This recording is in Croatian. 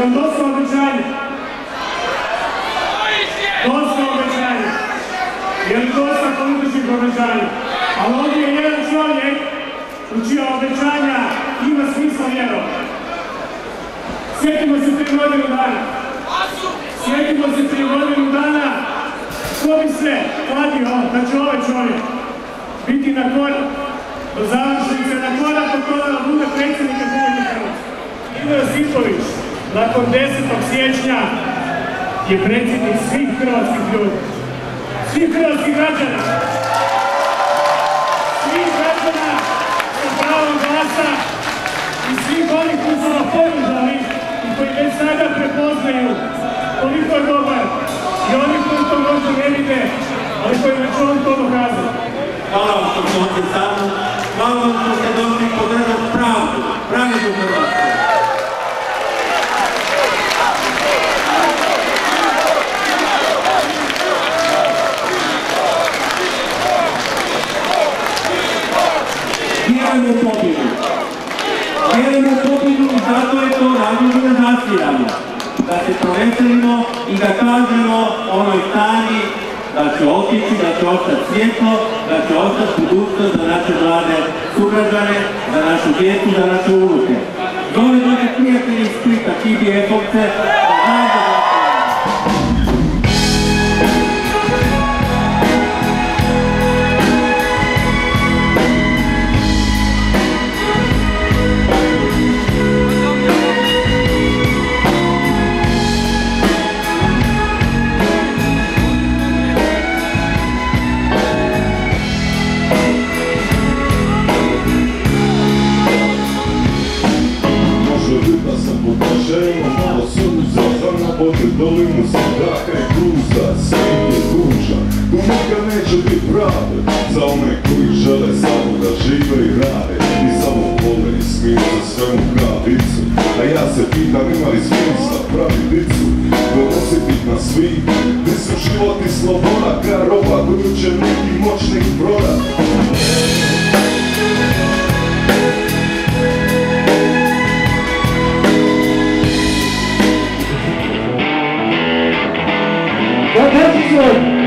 vam dosta obećanja? Dosta obećanja. Je li dosta političkih obećanja? Ali ovdje je jedan čovjek u čija obećanja ima smisla vjerovati. Sjetimo se prije godinu dana. Sjetimo se prije godinu dana ko bi se kladio da će ovaj čovjek biti na korak do završnice, na korak do toga da bude predsjednik Republike Hrvatske. Ivo Josipović nakon 10. siječnja je predsjednik svih hrvatskih ljudi, svih hrvatskih građana, svih građana sa pravom glasa i svih onih koji su ga podržali i koji već sada prepoznaju koliko je dobar i oni koji to možda ne vide, ali koji već on to dokazuje. Hvala vam što ste ovdje samo, hvala vam što ste došli podržati pravdu, pravidu Hrvatsku. Vjerujemo u pobjedu. Vjerujemo u pobjedu i zato je to razložno da zasviramo. Da se proveselimo i da kažemo onoj stari da će otići, da će ostati svjetlo, da će ostati budućnost za naše mlade sugrađane, za našu djecu, za naše unuke. Zove dođe prijatelji iz Splita, Kibi Epovce, da znam da malo sunca, za nabote dolinu se traka i kruza, svijet je tužan, tu nikad neće biti pravde, za one koji žele samo da žive i rade, i samo vole i smiju za svemu kravicu, a ja se pitam ima li smisla pravi dicu, donositi na svih, gdje su život i sloboda, ka roba koju će neki moćnik prodat. Fantastica,